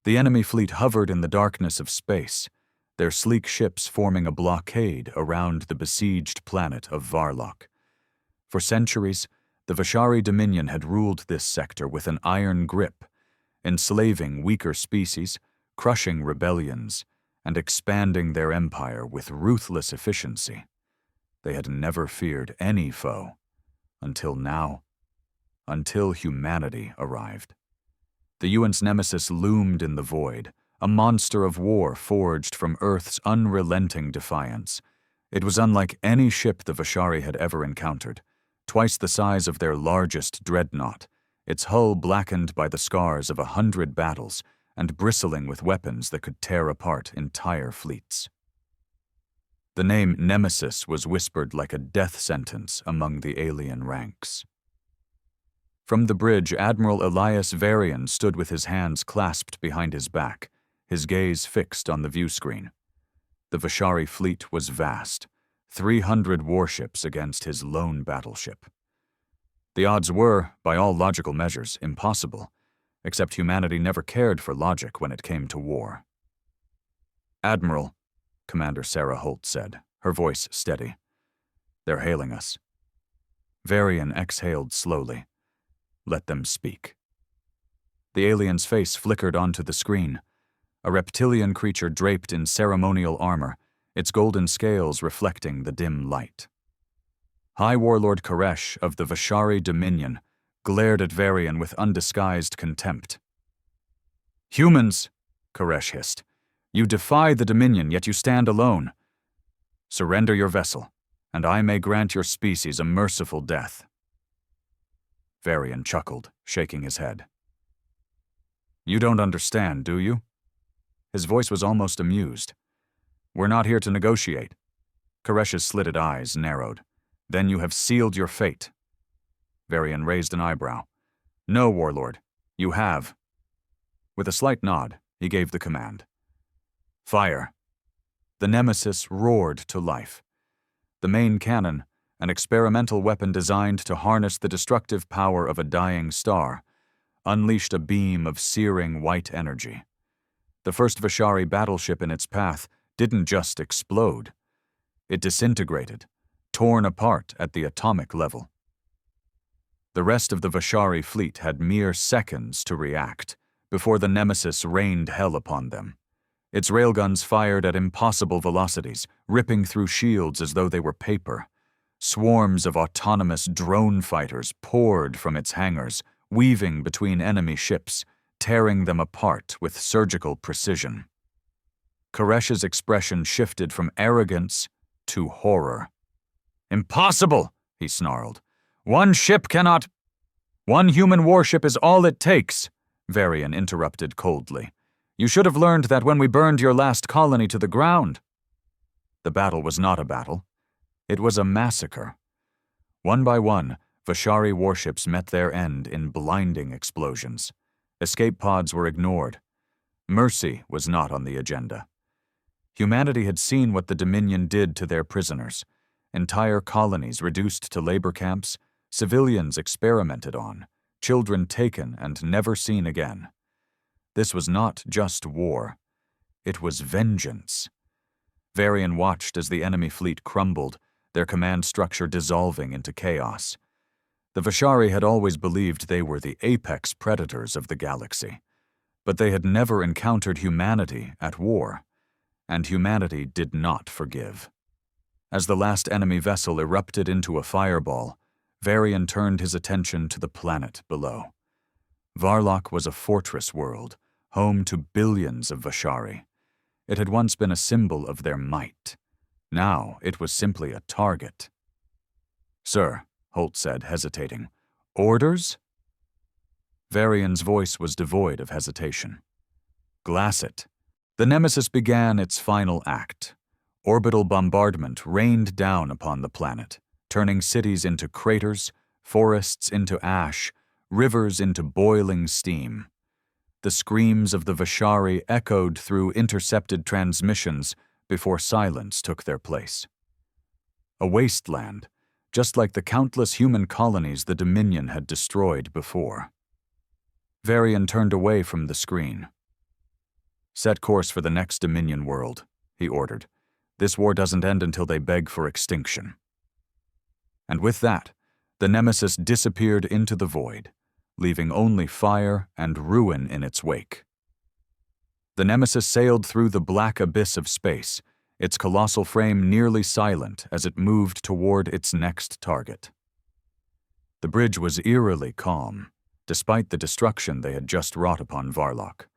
The enemy fleet hovered in the darkness of space, their sleek ships forming a blockade around the besieged planet of Vlock. For centuries, the Vashari Dominion had ruled this sector with an iron grip, enslaving weaker species, crushing rebellions, and expanding their empire with ruthless efficiency. They had never feared any foe, until now, until humanity arrived. The UN's Nemesis loomed in the void, a monster of war forged from Earth's unrelenting defiance. It was unlike any ship the Vashari had ever encountered, twice the size of their largest dreadnought, its hull blackened by the scars of 100 battles and bristling with weapons that could tear apart entire fleets. The name Nemesis was whispered like a death sentence among the alien ranks. From the bridge, Admiral Elias Varian stood with his hands clasped behind his back, his gaze fixed on the view screen. The Vashari fleet was vast, 300 warships against his lone battleship. The odds were, by all logical measures, impossible, except humanity never cared for logic when it came to war. "Admiral," Commander Sarah Holt said, her voice steady. "They're hailing us." Varian exhaled slowly. "Let them speak." The alien's face flickered onto the screen, a reptilian creature draped in ceremonial armor, its golden scales reflecting the dim light. High Warlord Koresh of the Vashari Dominion glared at Varian with undisguised contempt. "Humans," Koresh hissed, "you defy the Dominion, yet you stand alone. Surrender your vessel, and I may grant your species a merciful death." Varian chuckled, shaking his head. "You don't understand, do you?" His voice was almost amused. "We're not here to negotiate." Koresh's slitted eyes narrowed. "Then you have sealed your fate." Varian raised an eyebrow. "No, Warlord, you have." With a slight nod, he gave the command. "Fire." The Nemesis roared to life. The main cannon, an experimental weapon designed to harness the destructive power of a dying star, unleashed a beam of searing white energy. The first Vashari battleship in its path didn't just explode. It disintegrated, torn apart at the atomic level. The rest of the Vashari fleet had mere seconds to react before the Nemesis rained hell upon them. Its railguns fired at impossible velocities, ripping through shields as though they were paper. Swarms of autonomous drone fighters poured from its hangars, weaving between enemy ships, tearing them apart with surgical precision. Koresh's expression shifted from arrogance to horror. "Impossible!" he snarled. "One ship cannot—" "One human warship is all it takes," Varian interrupted coldly. "You should have learned that when we burned your last colony to the ground." The battle was not a battle. It was a massacre. One by one, Vashari warships met their end in blinding explosions. Escape pods were ignored. Mercy was not on the agenda. Humanity had seen what the Dominion did to their prisoners. Entire colonies reduced to labor camps, civilians experimented on, children taken and never seen again. This was not just war. It was vengeance. Varian watched as the enemy fleet crumbled, their command structure dissolving into chaos. The Vashari had always believed they were the apex predators of the galaxy, but they had never encountered humanity at war, and humanity did not forgive. As the last enemy vessel erupted into a fireball, Varian turned his attention to the planet below. Vlock was a fortress world, home to billions of Vashari. It had once been a symbol of their might. Now it was simply a target. "Sir," Holt said, hesitating. "Orders?" Varian's voice was devoid of hesitation. "Glass it." The Nemesis began its final act. Orbital bombardment rained down upon the planet, turning cities into craters, forests into ash, rivers into boiling steam. The screams of the Vashari echoed through intercepted transmissions before silence took their place. A wasteland, just like the countless human colonies the Dominion had destroyed before. Varian turned away from the screen. Set course for the next Dominion world, he ordered. This war doesn't end until they beg for extinction. And with that, the Nemesis disappeared into the void, leaving only fire and ruin in its wake. The Nemesis sailed through the black abyss of space, its colossal frame nearly silent as it moved toward its next target. The bridge was eerily calm, despite the destruction they had just wrought upon Vlock.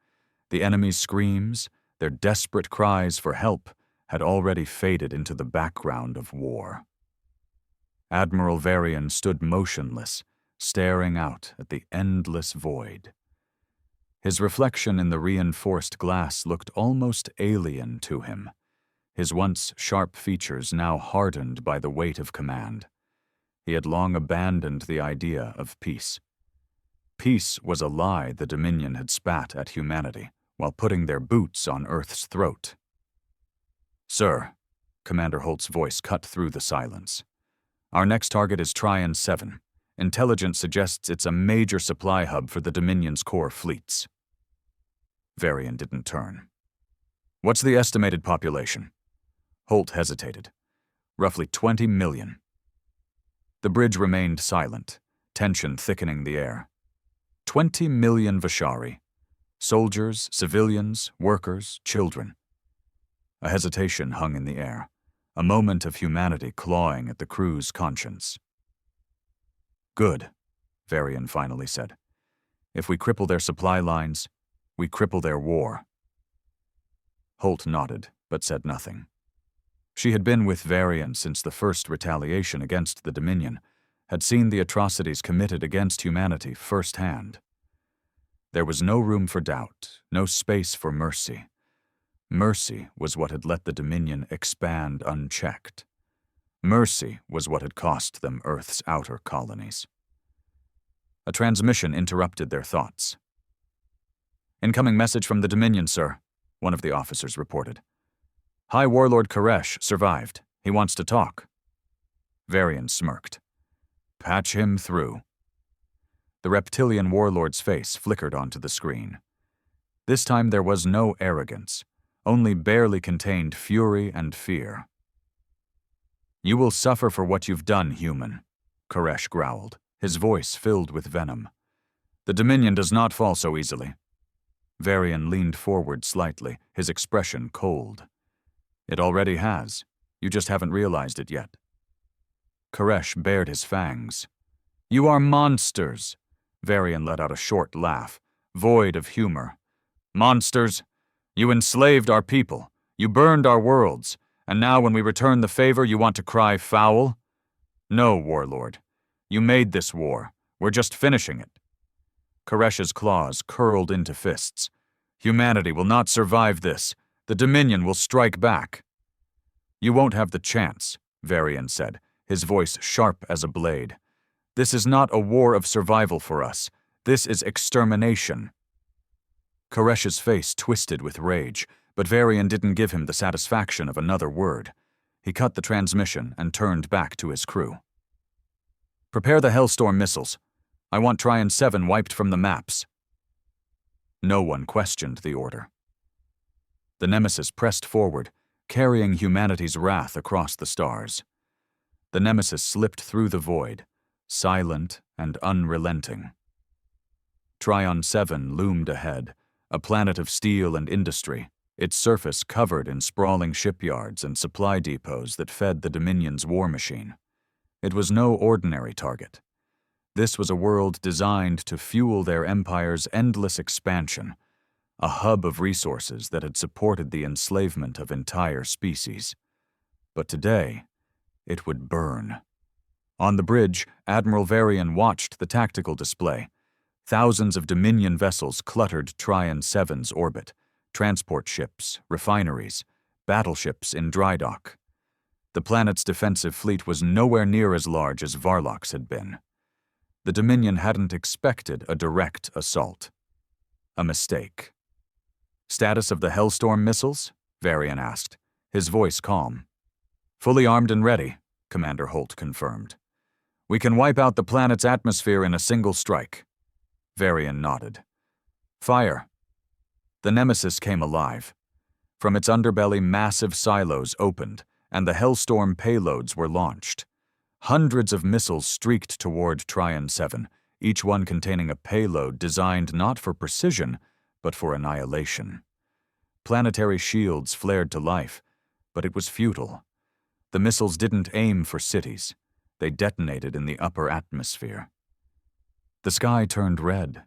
The enemy's screams, their desperate cries for help, had already faded into the background of war. Admiral Varian stood motionless, staring out at the endless void. His reflection in the reinforced glass looked almost alien to him, his once sharp features now hardened by the weight of command. He had long abandoned the idea of peace. Peace was a lie the Dominion had spat at humanity, while putting their boots on Earth's throat. "Sir," Commander Holt's voice cut through the silence. "Our next target is Trion 7. Intelligence suggests it's a major supply hub for the Dominion's core fleets." Varian didn't turn. "What's the estimated population?" Holt hesitated. "Roughly 20 million. The bridge remained silent, tension thickening the air. 20 million Vashari. Soldiers, civilians, workers, children. A hesitation hung in the air, a moment of humanity clawing at the crew's conscience. "Good," Varian finally said. "If we cripple their supply lines, we cripple their war." Holt nodded, but said nothing. She had been with Varian since the first retaliation against the Dominion, had seen the atrocities committed against humanity firsthand. There was no room for doubt, no space for mercy. Mercy was what had let the Dominion expand unchecked. Mercy was what had cost them Earth's outer colonies. A transmission interrupted their thoughts. "Incoming message from the Dominion, sir," one of the officers reported. "High Warlord Koresh survived. He wants to talk." Varian smirked. "Patch him through." The reptilian warlord's face flickered onto the screen. This time there was no arrogance, only barely contained fury and fear. "You will suffer for what you've done, human," Koresh growled, his voice filled with venom. "The Dominion does not fall so easily." Varian leaned forward slightly, his expression cold. "It already has. You just haven't realized it yet." Koresh bared his fangs. "You are monsters!" Varian let out a short laugh, void of humor. "Monsters! You enslaved our people. You burned our worlds. And now when we return the favor, you want to cry foul? No, Warlord. You made this war. We're just finishing it." Koresh's claws curled into fists. "Humanity will not survive this. The Dominion will strike back." "You won't have the chance," Varian said, his voice sharp as a blade. "This is not a war of survival for us. This is extermination." Koresh's face twisted with rage, but Varian didn't give him the satisfaction of another word. He cut the transmission and turned back to his crew. "Prepare the Hellstorm missiles. I want Trion 7 wiped from the maps." No one questioned the order. The Nemesis pressed forward, carrying humanity's wrath across the stars. The Nemesis slipped through the void, silent and unrelenting. Trion 7 loomed ahead, a planet of steel and industry, its surface covered in sprawling shipyards and supply depots that fed the Dominion's war machine. It was no ordinary target. This was a world designed to fuel their empire's endless expansion, a hub of resources that had supported the enslavement of entire species. But today, it would burn. On the bridge, Admiral Varian watched the tactical display. Thousands of Dominion vessels cluttered Trion 7's orbit, transport ships, refineries, battleships in dry dock. The planet's defensive fleet was nowhere near as large as Vlock's had been. The Dominion hadn't expected a direct assault. A mistake. "Status of the Hellstorm missiles?" Varian asked, his voice calm. "Fully armed and ready," Commander Holt confirmed. "We can wipe out the planet's atmosphere in a single strike." Varian nodded. "Fire." The Nemesis came alive. From its underbelly, massive silos opened, and the Hellstorm payloads were launched. Hundreds of missiles streaked toward Trion 7, each one containing a payload designed not for precision, but for annihilation. Planetary shields flared to life, but it was futile. The missiles didn't aim for cities. They detonated in the upper atmosphere. The sky turned red,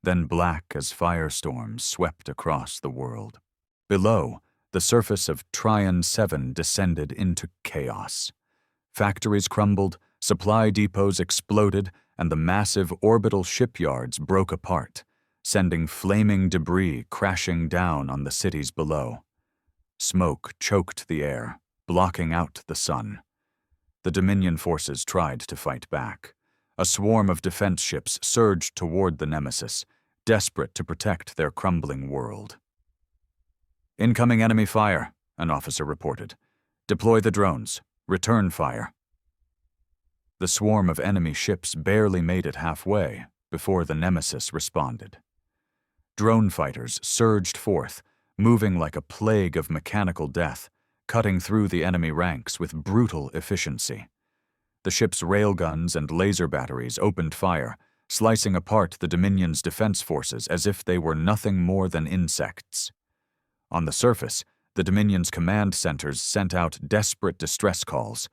then black as firestorms swept across the world. Below, the surface of Trion 7 descended into chaos. Factories crumbled, supply depots exploded, and the massive orbital shipyards broke apart, sending flaming debris crashing down on the cities below. Smoke choked the air, blocking out the sun. The Dominion forces tried to fight back. A swarm of defense ships surged toward the Nemesis, desperate to protect their crumbling world. "Incoming enemy fire," an officer reported. "Deploy the drones. Return fire." The swarm of enemy ships barely made it halfway before the Nemesis responded. Drone fighters surged forth, moving like a plague of mechanical death, cutting through the enemy ranks with brutal efficiency. The ship's railguns and laser batteries opened fire, slicing apart the Dominion's defense forces as if they were nothing more than insects. On the surface, the Dominion's command centers sent out desperate distress calls.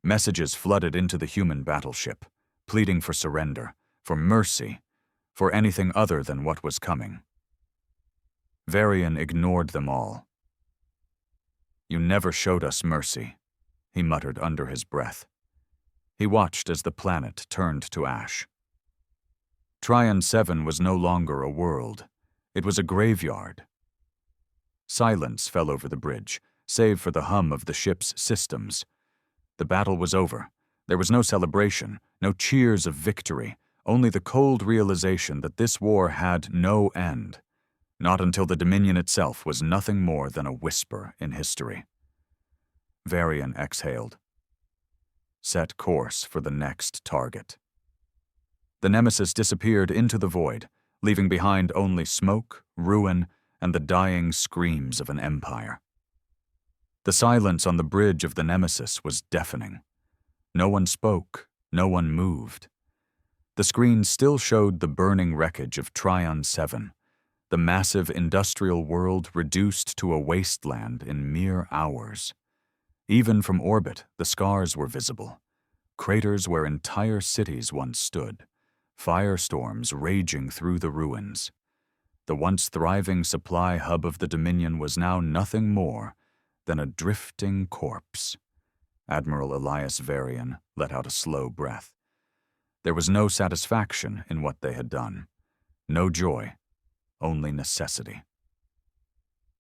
Messages flooded into the human battleship, pleading for surrender, for mercy, for anything other than what was coming. Varian ignored them all. "You never showed us mercy," he muttered under his breath. He watched as the planet turned to ash. Trion 7 was no longer a world. It was a graveyard. Silence fell over the bridge, save for the hum of the ship's systems. The battle was over. There was no celebration, no cheers of victory, only the cold realization that this war had no end. Not until the Dominion itself was nothing more than a whisper in history. Varian exhaled. Set course for the next target. The Nemesis disappeared into the void, leaving behind only smoke, ruin, and the dying screams of an empire. The silence on the bridge of the Nemesis was deafening. No one spoke, no one moved. The screen still showed the burning wreckage of Trion 7, the massive industrial world reduced to a wasteland in mere hours. Even from orbit, the scars were visible. Craters where entire cities once stood, firestorms raging through the ruins. The once thriving supply hub of the Dominion was now nothing more than a drifting corpse. Admiral Elias Varian let out a slow breath. There was no satisfaction in what they had done. No joy, only necessity.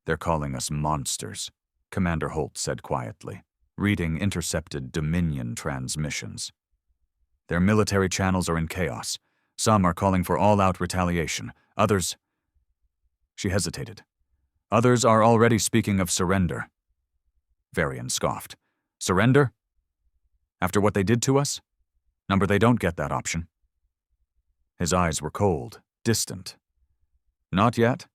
"They're calling us monsters," Commander Holt said quietly, reading intercepted Dominion transmissions. "Their military channels are in chaos. Some are calling for all-out retaliation. Others—" She hesitated. "Others are already speaking of surrender." Varian scoffed. "Surrender? After what they did to us? Number, they don't get that option." His eyes were cold, distant. "Not yet."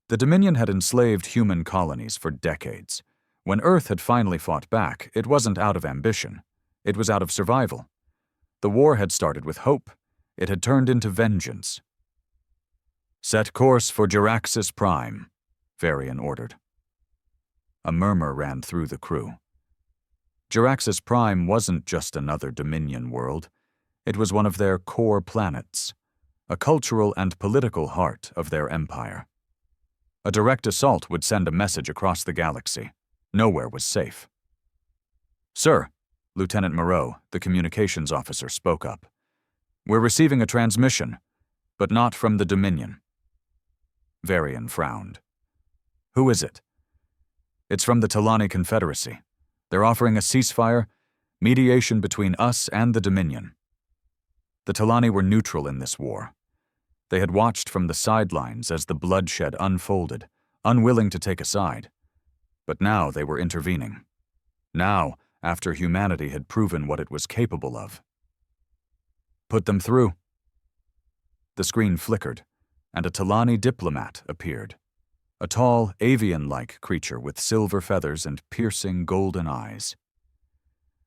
The Dominion had enslaved human colonies for decades. When Earth had finally fought back, it wasn't out of ambition. It was out of survival. The war had started with hope. It had turned into vengeance. "Set course for Geraxis Prime," Varian ordered. A murmur ran through the crew. Geraxis Prime wasn't just another Dominion world. It was one of their core planets, a cultural and political heart of their empire. A direct assault would send a message across the galaxy. Nowhere was safe. "Sir," Lieutenant Moreau, the communications officer, spoke up. "We're receiving a transmission, but not from the Dominion." Varian frowned. "Who is it?" "It's from the Talani Confederacy. They're offering a ceasefire, mediation between us and the Dominion." The Talani were neutral in this war. They had watched from the sidelines as the bloodshed unfolded, unwilling to take a side. But now they were intervening. Now, after humanity had proven what it was capable of. "Put them through." The screen flickered. and a Talani diplomat appeared. A tall, avian-like creature with silver feathers and piercing golden eyes.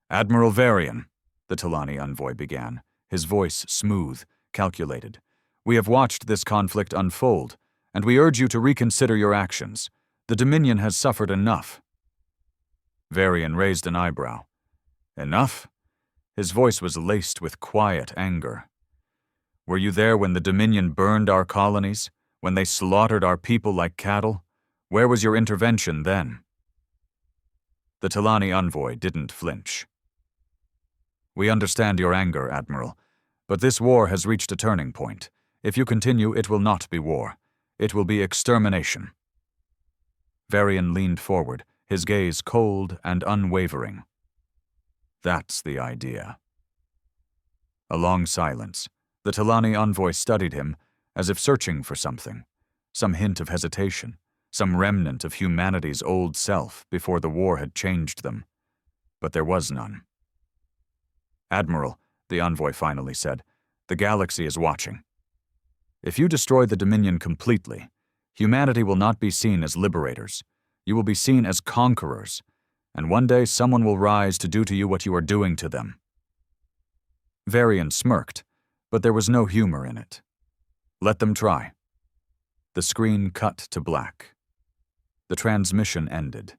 "Admiral Varian," the Talani envoy began, his voice smooth, calculated. "We have watched this conflict unfold, and we urge you to reconsider your actions. The Dominion has suffered enough." Varian raised an eyebrow. "Enough?" His voice was laced with quiet anger. "Were you there when the Dominion burned our colonies? When they slaughtered our people like cattle? Where was your intervention then?" The Talani envoy didn't flinch. "We understand your anger, Admiral, but this war has reached a turning point. If you continue, it will not be war. It will be extermination." Varian leaned forward, his gaze cold and unwavering. "That's the idea." A long silence. The Talani envoy studied him, as if searching for something, some hint of hesitation, some remnant of humanity's old self before the war had changed them. But there was none. "Admiral," the envoy finally said, "the galaxy is watching. If you destroy the Dominion completely, humanity will not be seen as liberators. You will be seen as conquerors, and one day someone will rise to do to you what you are doing to them." Varian smirked, but there was no humor in it. "Let them try." The screen cut to black. The transmission ended.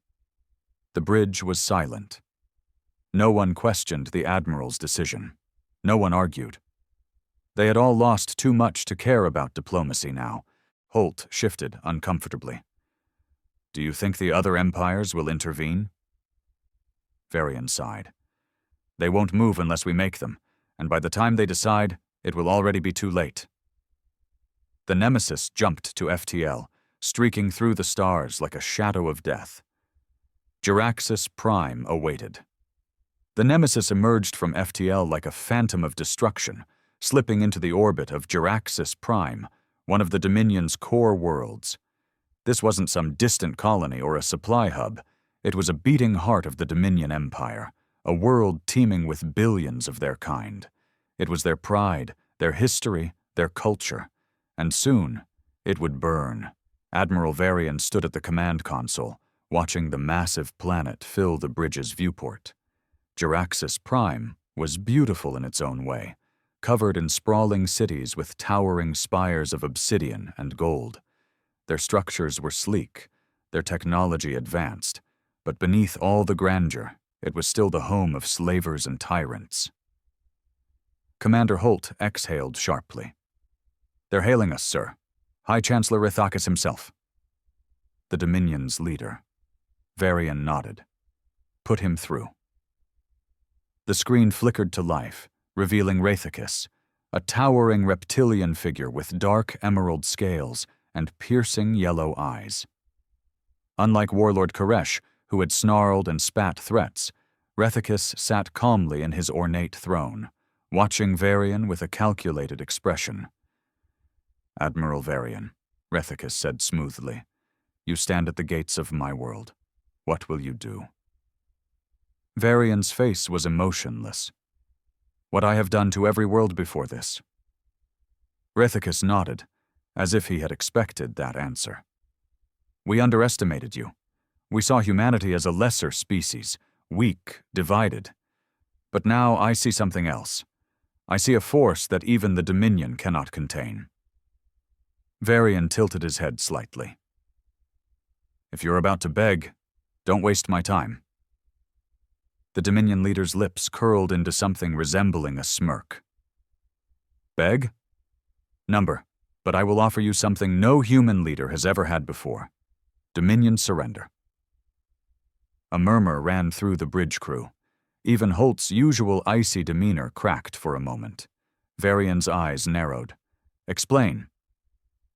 The bridge was silent. No one questioned the Admiral's decision. No one argued. They had all lost too much to care about diplomacy now. Holt shifted uncomfortably. "Do you think the other empires will intervene?" Varian sighed. "They won't move unless we make them, and by the time they decide, it will already be too late." The Nemesis jumped to FTL, streaking through the stars like a shadow of death. Geraxis Prime awaited. The Nemesis emerged from FTL like a phantom of destruction, slipping into the orbit of Geraxis Prime, one of the Dominion's core worlds. This wasn't some distant colony or a supply hub. It was a beating heart of the Dominion Empire, a world teeming with billions of their kind. It was their pride, their history, their culture. And soon, it would burn. Admiral Varian stood at the command console, watching the massive planet fill the bridge's viewport. Geraxis Prime was beautiful in its own way, covered in sprawling cities with towering spires of obsidian and gold. Their structures were sleek, their technology advanced, but beneath all the grandeur, it was still the home of slavers and tyrants. Commander Holt exhaled sharply. "They're hailing us, sir. High Chancellor Rithakis himself." The Dominion's leader. Varian nodded. "Put him through." The screen flickered to life, revealing Rithakis, a towering reptilian figure with dark emerald scales and piercing yellow eyes. Unlike Warlord Koresh, who had snarled and spat threats, Rithakis sat calmly in his ornate throne, watching Varian with a calculated expression. "Admiral Varian," Rithakis said smoothly, "you stand at the gates of my world. What will you do?" Varian's face was emotionless. "What I have done to every world before this." Rithakis nodded, as if he had expected that answer. "We underestimated you. We saw humanity as a lesser species, weak, divided. But now I see something else. I see a force that even the Dominion cannot contain." Varian tilted his head slightly. "If you're about to beg, don't waste my time." The Dominion leader's lips curled into something resembling a smirk. "Beg? Number, but I will offer you something no human leader has ever had before. Dominion surrender." A murmur ran through the bridge crew. Even Holt's usual icy demeanor cracked for a moment. Varian's eyes narrowed. "Explain."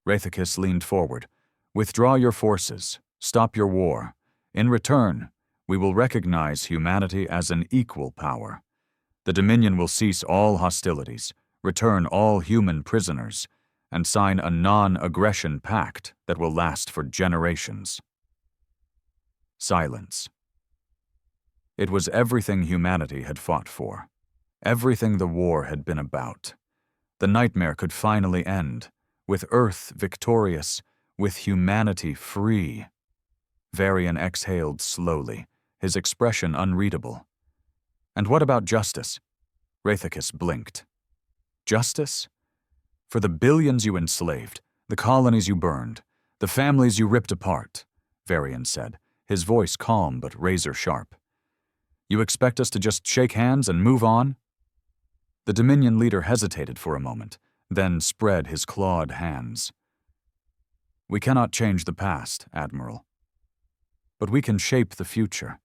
Rithakis leaned forward. "Withdraw your forces. Stop your war. In return, we will recognize humanity as an equal power. The Dominion will cease all hostilities, return all human prisoners, and sign a non-aggression pact that will last for generations." Silence. It was everything humanity had fought for, everything the war had been about. The nightmare could finally end, with Earth victorious, with humanity free. Varian exhaled slowly, his expression unreadable. And what about justice? Wraithicus blinked. Justice? For the billions you enslaved, the colonies you burned, the families you ripped apart, Varian said, his voice calm but razor-sharp. You expect us to just shake hands and move on? The Dominion leader hesitated for a moment, then spread his clawed hands. We cannot change the past, Admiral. But we can shape the future.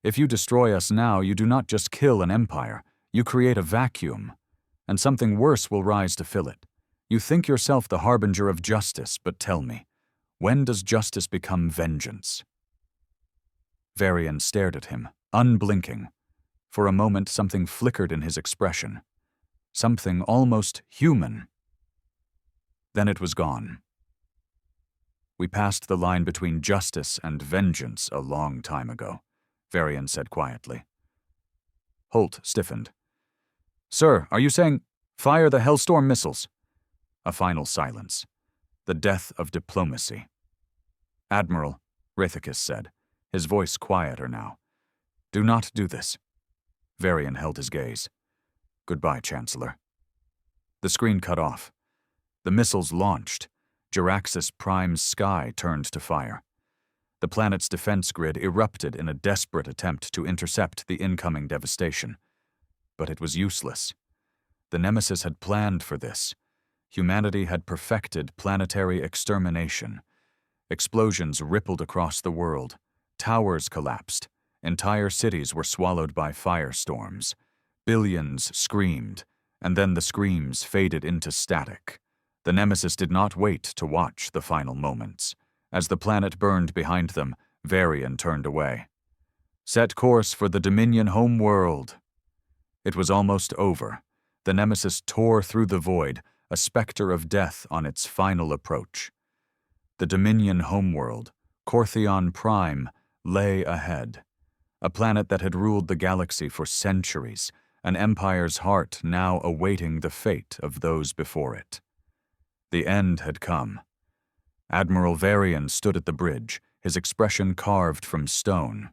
If you destroy us now, you do not just kill an empire, you create a vacuum, and something worse will rise to fill it. You think yourself the harbinger of justice, but tell me, when does justice become vengeance? Varian stared at him, unblinking. For a moment, something flickered in his expression. Something almost human. Then it was gone. We passed the line between justice and vengeance a long time ago, Varian said quietly. Holt stiffened. Sir, are you saying, fire the Hellstorm missiles? A final silence. The death of diplomacy. Admiral, Wraithicus said, his voice quieter now. Do not do this. Varian held his gaze. Goodbye, Chancellor. The screen cut off. The missiles launched. Geraxis Prime's sky turned to fire. The planet's defense grid erupted in a desperate attempt to intercept the incoming devastation. But it was useless. The Nemesis had planned for this. Humanity had perfected planetary extermination. Explosions rippled across the world. Towers collapsed. Entire cities were swallowed by firestorms. Billions screamed, and then the screams faded into static. The Nemesis did not wait to watch the final moments. As the planet burned behind them, Varian turned away. Set course for the Dominion home world. It was almost over. The Nemesis tore through the void, a specter of death on its final approach. The Dominion homeworld, Corthon Prime, lay ahead. A planet that had ruled the galaxy for centuries, an empire's heart now awaiting the fate of those before it. The end had come. Admiral Varian stood at the bridge, his expression carved from stone.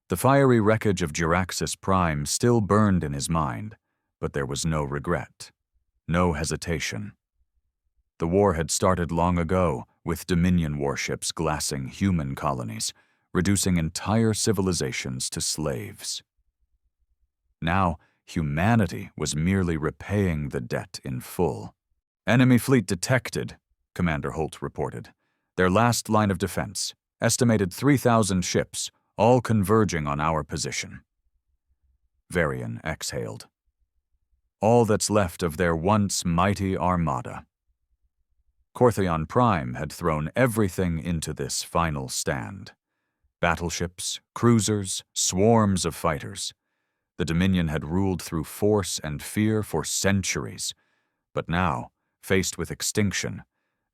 The fiery wreckage of Geraxis Prime still burned in his mind, but there was no regret, no hesitation. The war had started long ago, with Dominion warships glassing human colonies, reducing entire civilizations to slaves. Now, humanity was merely repaying the debt in full. Enemy fleet detected, Commander Holt reported. Their last line of defense, estimated 3,000 ships, all converging on our position. Varian exhaled. All that's left of their once mighty armada. Corthon Prime had thrown everything into this final stand. Battleships, cruisers, swarms of fighters. The Dominion had ruled through force and fear for centuries, but now, faced with extinction,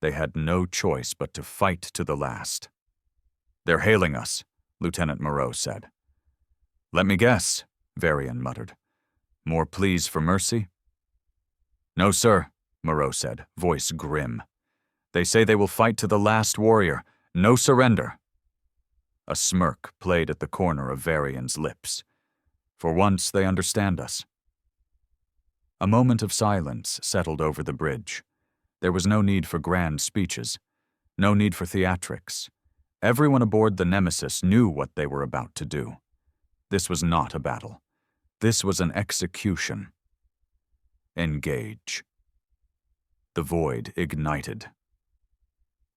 they had no choice but to fight to the last. They're hailing us, Lieutenant Moreau said. Let me guess, Varian muttered. More pleas for mercy? No, sir, Moreau said, voice grim. They say they will fight to the last warrior. No surrender. A smirk played at the corner of Varian's lips. For once, they understand us. A moment of silence settled over the bridge. There was no need for grand speeches, no need for theatrics. Everyone aboard the Nemesis knew what they were about to do. This was not a battle. This was an execution. Engage. The void ignited.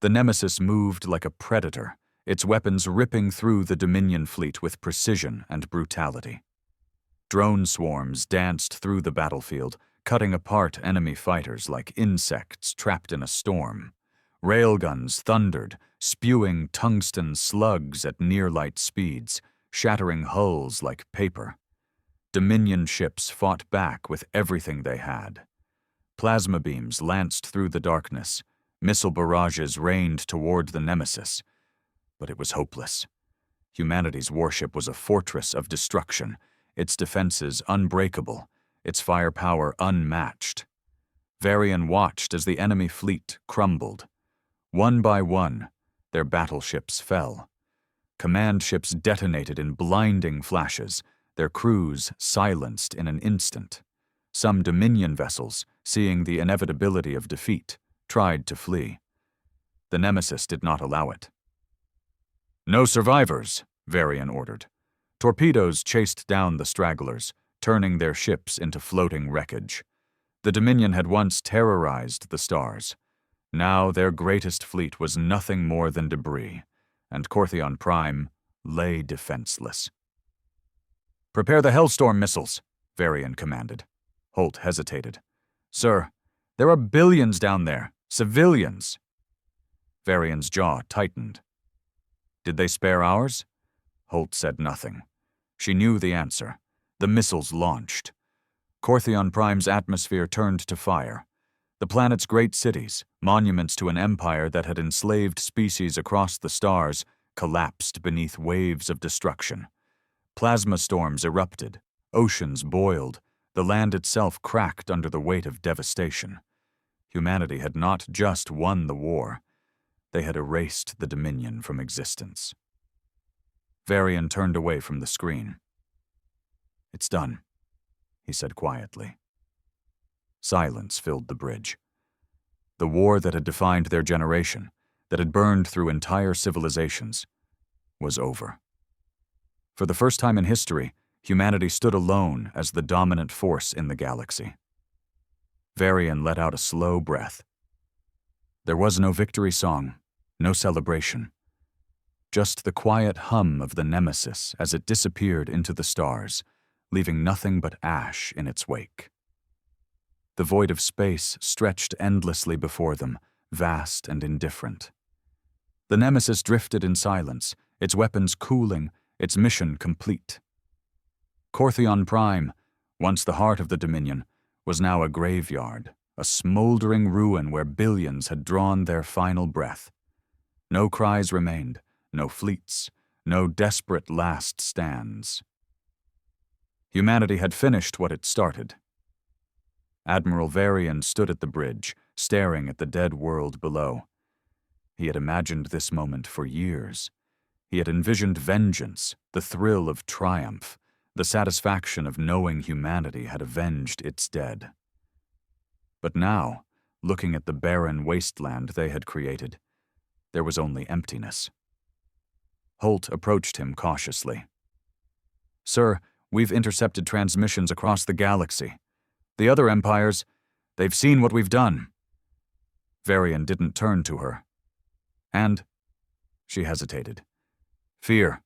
The Nemesis moved like a predator, its weapons ripping through the Dominion fleet with precision and brutality. Drone swarms danced through the battlefield, cutting apart enemy fighters like insects trapped in a storm. Railguns thundered, spewing tungsten slugs at near-light speeds, shattering hulls like paper. Dominion ships fought back with everything they had. Plasma beams lanced through the darkness. Missile barrages rained toward the Nemesis. But it was hopeless. Humanity's warship was a fortress of destruction, its defenses unbreakable, its firepower unmatched. Varian watched as the enemy fleet crumbled. One by one, their battleships fell. Command ships detonated in blinding flashes, their crews silenced in an instant. Some Dominion vessels, seeing the inevitability of defeat, tried to flee. The Nemesis did not allow it. "No survivors," Varian ordered. Torpedoes chased down the stragglers, turning their ships into floating wreckage. The Dominion had once terrorized the stars. Now their greatest fleet was nothing more than debris, and Corthon Prime lay defenseless. "Prepare the Hellstorm missiles," Varian commanded. Holt hesitated. "Sir, there are billions down there, civilians." Varian's jaw tightened. "Did they spare ours?" Holt said nothing. She knew the answer. The missiles launched. Corthon Prime's atmosphere turned to fire. The planet's great cities, monuments to an empire that had enslaved species across the stars, collapsed beneath waves of destruction. Plasma storms erupted, oceans boiled, the land itself cracked under the weight of devastation. Humanity had not just won the war. They had erased the Dominion from existence. Varian turned away from the screen. "It's done," he said quietly. Silence filled the bridge. The war that had defined their generation, that had burned through entire civilizations, was over. For the first time in history, humanity stood alone as the dominant force in the galaxy. Varian let out a slow breath. There was no victory song, no celebration. Just the quiet hum of the Nemesis as it disappeared into the stars, leaving nothing but ash in its wake. The void of space stretched endlessly before them, vast and indifferent. The Nemesis drifted in silence, its weapons cooling, its mission complete. Corthon Prime, once the heart of the Dominion, was now a graveyard, a smoldering ruin where billions had drawn their final breath. No cries remained, no fleets, no desperate last stands. Humanity had finished what it started. Admiral Varian stood at the bridge, staring at the dead world below. He had imagined this moment for years. He had envisioned vengeance, the thrill of triumph, the satisfaction of knowing humanity had avenged its dead. But now, looking at the barren wasteland they had created, there was only emptiness. Holt approached him cautiously. "Sir, we've intercepted transmissions across the galaxy. The other empires, they've seen what we've done." Varian didn't turn to her. "And?" She hesitated. "Fear.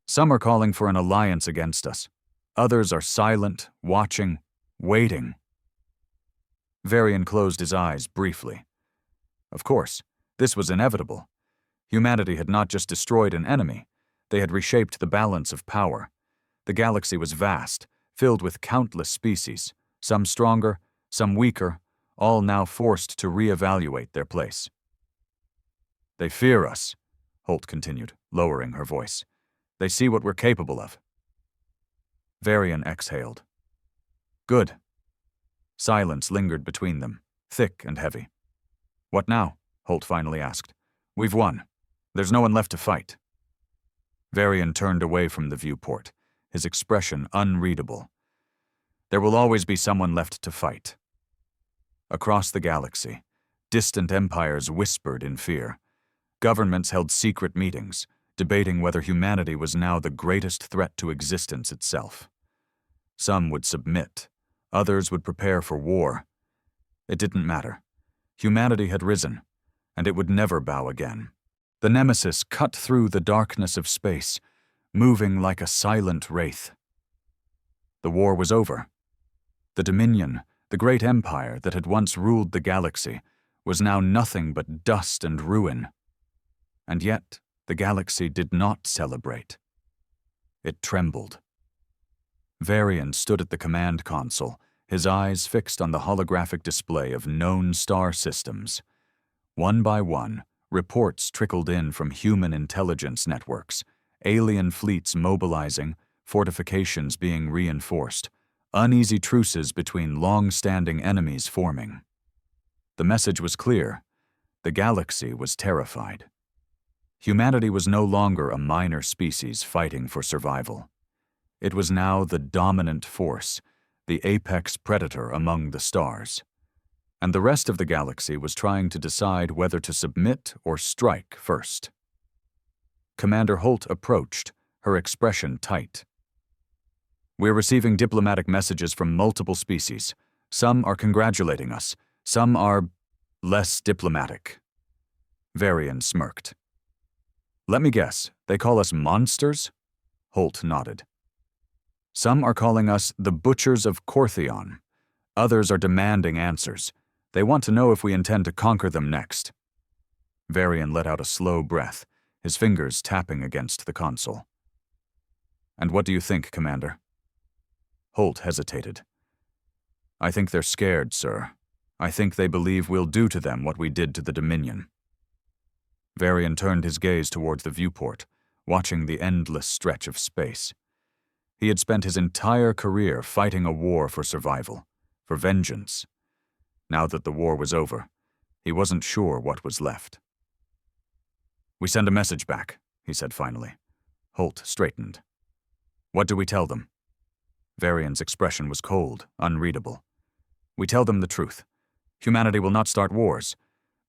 Some are calling for an alliance against us. Others are silent, watching, waiting." Varian closed his eyes briefly. Of course, this was inevitable. Humanity had not just destroyed an enemy, they had reshaped the balance of power. The galaxy was vast, filled with countless species, some stronger, some weaker, all now forced to reevaluate their place. "They fear us," Holt continued, lowering her voice. "They see what we're capable of." Varian exhaled. "Good." Silence lingered between them, thick and heavy. "What now?" Holt finally asked. "We've won. There's no one left to fight." Varian turned away from the viewport, his expression unreadable. "There will always be someone left to fight." Across the galaxy, distant empires whispered in fear. Governments held secret meetings, debating whether humanity was now the greatest threat to existence itself. Some would submit, others would prepare for war. It didn't matter. Humanity had risen, and it would never bow again. The Nemesis cut through the darkness of space, moving like a silent wraith. The war was over. The Dominion, the great empire that had once ruled the galaxy, was now nothing but dust and ruin. And yet, the galaxy did not celebrate. It trembled. Varian stood at the command console, his eyes fixed on the holographic display of known star systems. One by one, reports trickled in from human intelligence networks, alien fleets mobilizing, fortifications being reinforced, uneasy truces between long-standing enemies forming. The message was clear. The galaxy was terrified. Humanity was no longer a minor species fighting for survival. It was now the dominant force, the apex predator among the stars. And the rest of the galaxy was trying to decide whether to submit or strike first. Commander Holt approached, her expression tight. "We're receiving diplomatic messages from multiple species. Some are congratulating us. Some are less diplomatic." Varian smirked. "Let me guess, they call us monsters?" Holt nodded. "Some are calling us the Butchers of Corthon. Others are demanding answers. They want to know if we intend to conquer them next." Varian let out a slow breath, his fingers tapping against the console. "And what do you think, Commander?" Holt hesitated. "I think they're scared, sir. I think they believe we'll do to them what we did to the Dominion." Varian turned his gaze toward the viewport, watching the endless stretch of space. He had spent his entire career fighting a war for survival, for vengeance. Now that the war was over, he wasn't sure what was left. "We send a message back," he said finally. Holt straightened. "What do we tell them?" Varian's expression was cold, unreadable. "We tell them the truth. Humanity will not start wars,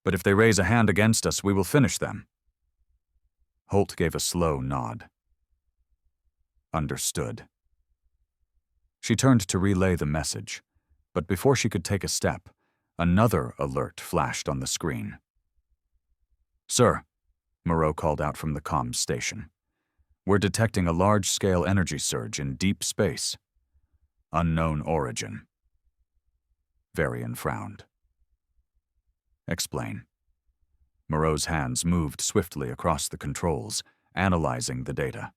but if they raise a hand against us, we will finish them." Holt gave a slow nod. "Understood." She turned to relay the message, but before she could take a step, another alert flashed on the screen. "Sir," Moreau called out from the comms station, "we're detecting a large-scale energy surge in deep space. Unknown origin." Varian frowned. "Explain." Moreau's hands moved swiftly across the controls, analyzing the data.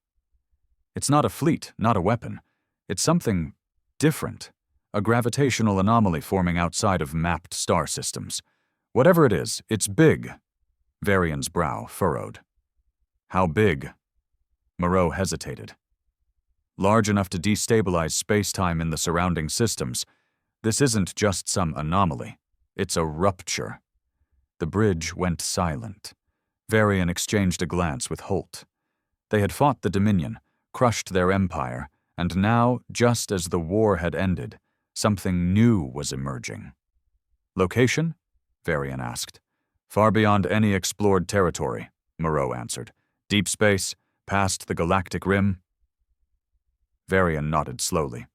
"It's not a fleet, not a weapon. It's something different. A gravitational anomaly forming outside of mapped star systems. Whatever it is, it's big." Varian's brow furrowed. "How big?" Moreau hesitated. "Large enough to destabilize space-time in the surrounding systems. This isn't just some anomaly. It's a rupture." The bridge went silent. Varian exchanged a glance with Holt. They had fought the Dominion, crushed their empire, and now, just as the war had ended, something new was emerging. "Location?" Varian asked. "Far beyond any explored territory," Moreau answered. "Deep space, past the galactic rim." Varian nodded slowly.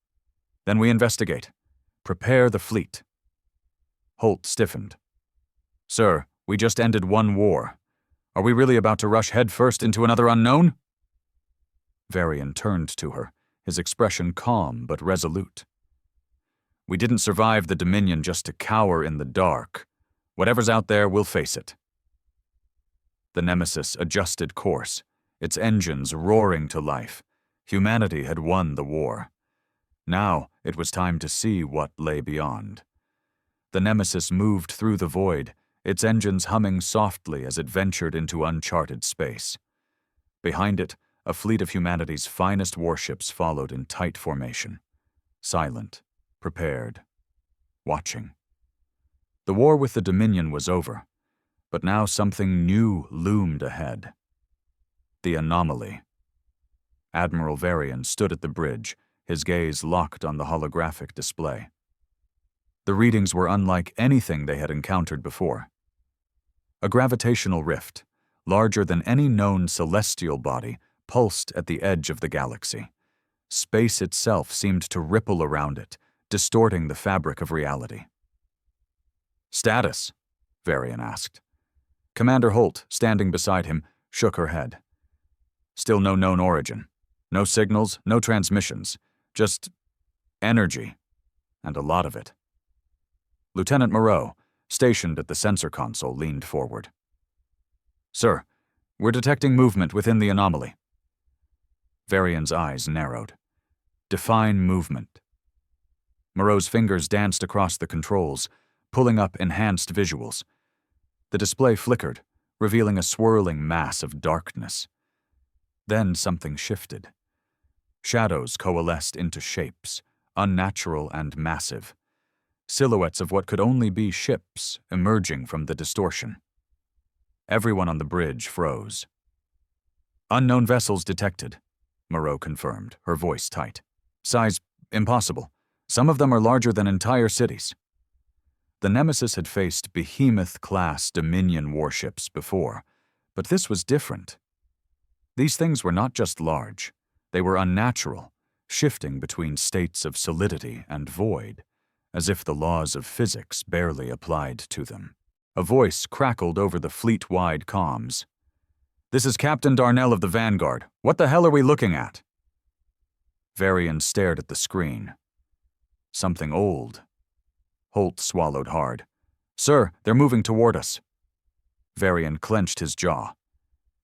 "Then we investigate. Prepare the fleet." Holt stiffened. "Sir, we just ended one war. Are we really about to rush headfirst into another unknown?" Varian turned to her, his expression calm but resolute. "We didn't survive the Dominion just to cower in the dark. Whatever's out there, we'll face it." The Nemesis adjusted course, its engines roaring to life. Humanity had won the war. Now it was time to see what lay beyond. The Nemesis moved through the void, its engines humming softly as it ventured into uncharted space. Behind it, a fleet of humanity's finest warships followed in tight formation. Silent, prepared, watching. The war with the Dominion was over, but now something new loomed ahead. The anomaly. Admiral Varian stood at the bridge, his gaze locked on the holographic display. The readings were unlike anything they had encountered before. A gravitational rift, larger than any known celestial body, pulsed at the edge of the galaxy. Space itself seemed to ripple around it, distorting the fabric of reality. "Status?" Varian asked. Commander Holt, standing beside him, shook her head. "Still no known origin. No signals, no transmissions. Just energy. And a lot of it." Lieutenant Moreau, stationed at the sensor console, leaned forward. "Sir, we're detecting movement within the anomaly." Varian's eyes narrowed. "Define movement." Moreau's fingers danced across the controls, pulling up enhanced visuals. The display flickered, revealing a swirling mass of darkness. Then something shifted. Shadows coalesced into shapes, unnatural and massive. silhouettes of what could only be ships emerging from the distortion. Everyone on the bridge froze. "Unknown vessels detected," Moreau confirmed, her voice tight. "Size impossible. Some of them are larger than entire cities." The Nemesis had faced behemoth-class Dominion warships before, but this was different. These things were not just large, they were unnatural, shifting between states of solidity and void, as if the laws of physics barely applied to them. A voice crackled over the fleet-wide comms. "This is Captain Darnell of the Vanguard. What the hell are we looking at?" Varian stared at the screen. Something old. Holt swallowed hard. "Sir, they're moving toward us." Varian clenched his jaw.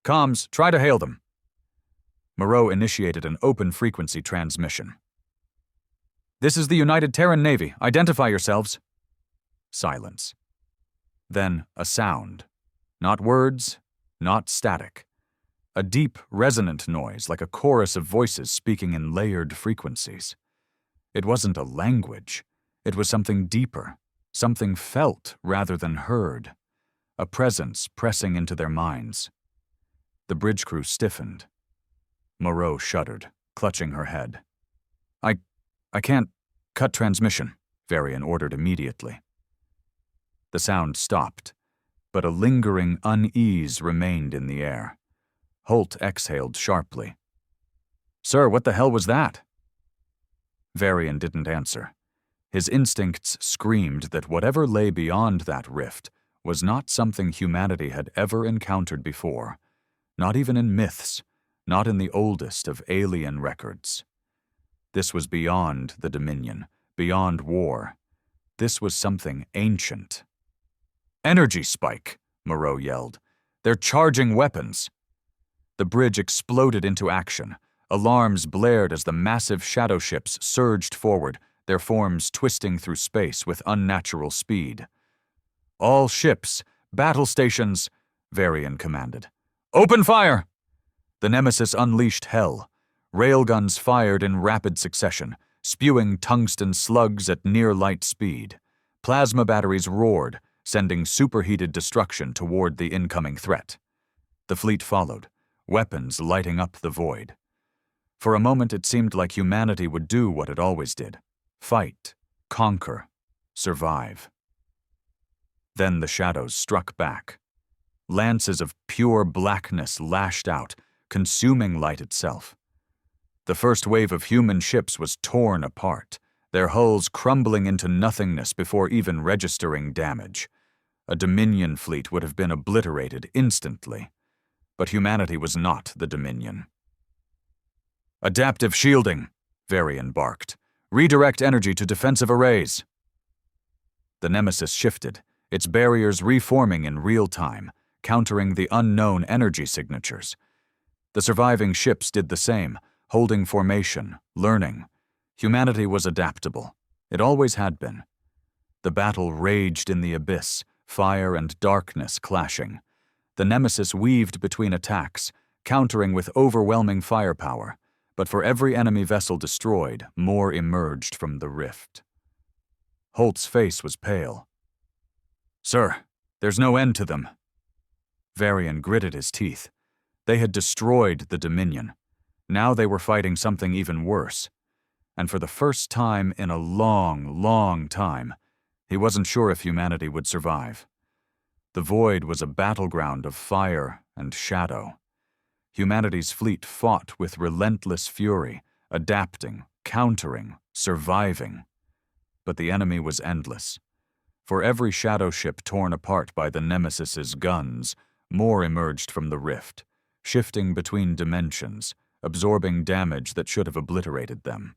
"Comms, try to hail them." Moreau initiated an open-frequency transmission. "This is the United Terran Navy. Identify yourselves." Silence. Then a sound. Not words, not static. A deep, resonant noise like a chorus of voices speaking in layered frequencies. It wasn't a language. It was something deeper, something felt rather than heard. A presence pressing into their minds. The bridge crew stiffened. Moreau shuddered, clutching her head. I can't cut transmission," Varian ordered immediately. The sound stopped, but a lingering unease remained in the air. Holt exhaled sharply. "Sir, what the hell was that?" Varian didn't answer. His instincts screamed that whatever lay beyond that rift was not something humanity had ever encountered before, not even in myths, not in the oldest of alien records. This was beyond the Dominion, beyond war. This was something ancient. "Energy spike!" Moreau yelled. "They're charging weapons!" The bridge exploded into action. Alarms blared as the massive shadow ships surged forward, their forms twisting through space with unnatural speed. "All ships, battle stations," Varian commanded. "Open fire!" The Nemesis unleashed hell. Railguns fired in rapid succession, spewing tungsten slugs at near-light speed. Plasma batteries roared, sending superheated destruction toward the incoming threat. The fleet followed, weapons lighting up the void. For a moment it seemed like humanity would do what it always did. Fight, conquer, survive. Then the shadows struck back. Lances of pure blackness lashed out, consuming light itself. The first wave of human ships was torn apart, their hulls crumbling into nothingness before even registering damage. A Dominion fleet would have been obliterated instantly. But humanity was not the Dominion. "Adaptive shielding," Varian barked. "Redirect energy to defensive arrays." The Nemesis shifted, its barriers reforming in real time, countering the unknown energy signatures. The surviving ships did the same, holding formation, learning. Humanity was adaptable. It always had been. The battle raged in the abyss, fire and darkness clashing. The Nemesis weaved between attacks, countering with overwhelming firepower, but for every enemy vessel destroyed, more emerged from the rift. Holt's face was pale. "Sir, there's no end to them." Varian gritted his teeth. They had destroyed the Dominion. Now they were fighting something even worse. And for the first time in a long, long time, he wasn't sure if humanity would survive. The void was a battleground of fire and shadow. Humanity's fleet fought with relentless fury, adapting, countering, surviving. But the enemy was endless. For every shadow ship torn apart by the Nemesis's guns, more emerged from the rift, shifting between dimensions, absorbing damage that should have obliterated them.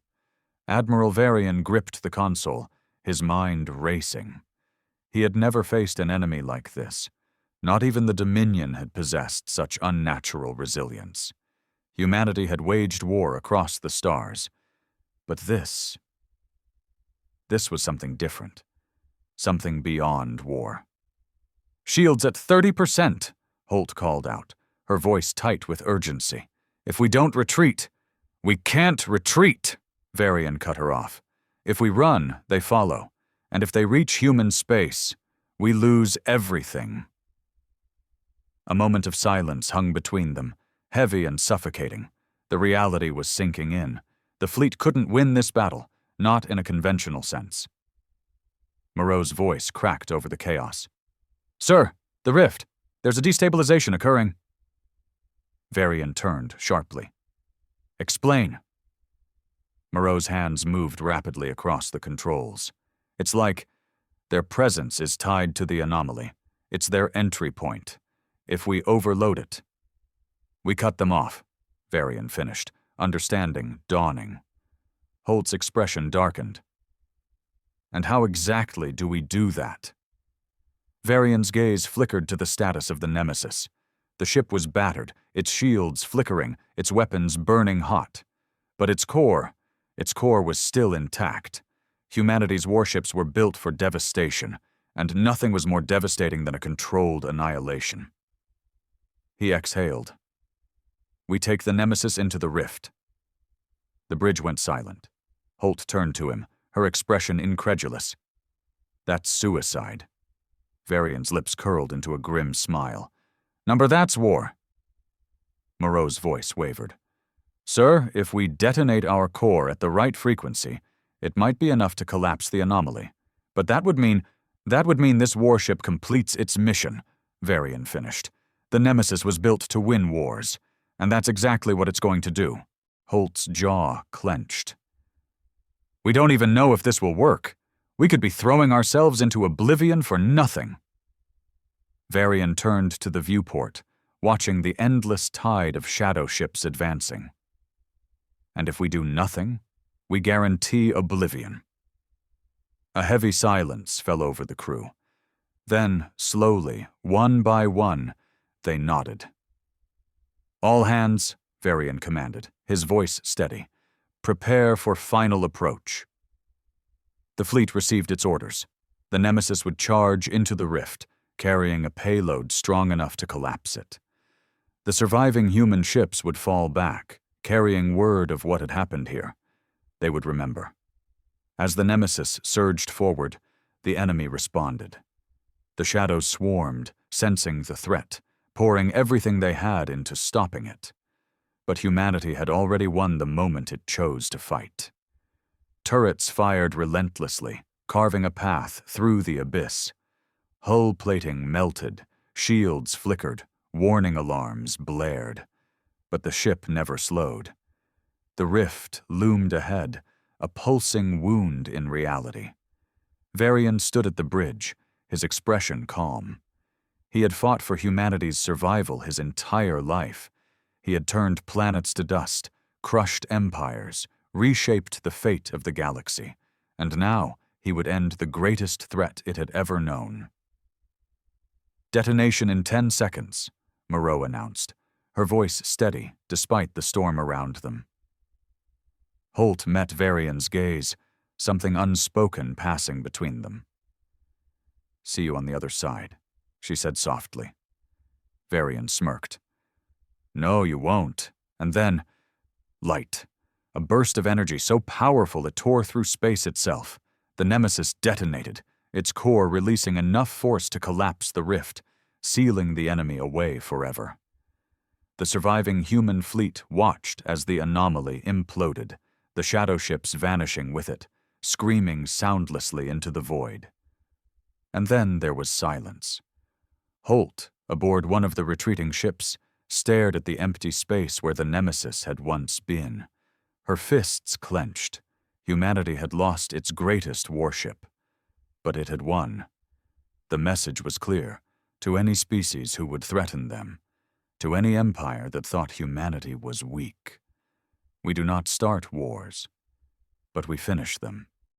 Admiral Varian gripped the console, his mind racing. He had never faced an enemy like this. Not even the Dominion had possessed such unnatural resilience. Humanity had waged war across the stars. But this was something different. Something beyond war. "Shields at 30%, Holt called out, her voice tight with urgency. "If we don't retreat—" "We can't retreat," Varian cut her off. "If we run, they follow. And if they reach human space, we lose everything. A moment of silence hung between them, heavy and suffocating. The reality was sinking in. The fleet couldn't win this battle, not in a conventional sense. Moreau's voice cracked over the chaos. "Sir, the rift. There's a destabilization occurring." Varian turned sharply. "Explain." Moreau's hands moved rapidly across the controls. It's like their presence is tied to the anomaly. It's their entry point. If we overload it. "We cut them off," Varian finished, understanding dawning. Holt's expression darkened. "And how exactly do we do that?" Varian's gaze flickered to the status of the Nemesis. The ship was battered, its shields flickering, its weapons burning hot. But its core was still intact. Humanity's warships were built for devastation, and nothing was more devastating than a controlled annihilation. He exhaled. "We take the Nemesis into the rift." The bridge went silent. Holt turned to him, her expression incredulous. "That's suicide." Varian's lips curled into a grim smile. "Number, that's war." Moreau's voice wavered. "Sir, if we detonate our core at the right frequency, it might be enough to collapse the anomaly. But that would mean this warship completes its mission," Varian finished. "The Nemesis was built to win wars, and that's exactly what it's going to do." Holt's jaw clenched. "We don't even know if this will work. We could be throwing ourselves into oblivion for nothing." Varian turned to the viewport, watching the endless tide of shadow ships advancing. "And if we do nothing, we guarantee oblivion." A heavy silence fell over the crew. Then, slowly, one by one, they nodded. "All hands," Varian commanded, his voice steady. "Prepare for final approach." The fleet received its orders. The Nemesis would charge into the rift, carrying a payload strong enough to collapse it. The surviving human ships would fall back, carrying word of what had happened here. They would remember. As the Nemesis surged forward, the enemy responded. The shadows swarmed, sensing the threat, pouring everything they had into stopping it. But humanity had already won the moment it chose to fight. Turrets fired relentlessly, carving a path through the abyss. Hull plating melted, shields flickered, warning alarms blared. But the ship never slowed. The rift loomed ahead, a pulsing wound in reality. Varian stood at the bridge, his expression calm. He had fought for humanity's survival his entire life. He had turned planets to dust, crushed empires, reshaped the fate of the galaxy, and now he would end the greatest threat it had ever known. "Detonation in 10 seconds, Moreau announced, her voice steady despite the storm around them. Holt met Varian's gaze, something unspoken passing between them. "See you on the other side," she said softly. Varian smirked. "No, you won't." And then, light. A burst of energy so powerful it tore through space itself. The Nemesis detonated, its core releasing enough force to collapse the rift, sealing the enemy away forever. The surviving human fleet watched as the anomaly imploded, the shadow ships vanishing with it, screaming soundlessly into the void. And then there was silence. Holt, aboard one of the retreating ships, stared at the empty space where the Nemesis had once been. Her fists clenched. Humanity had lost its greatest warship. But it had won. The message was clear, to any species who would threaten them, to any empire that thought humanity was weak. We do not start wars, but we finish them.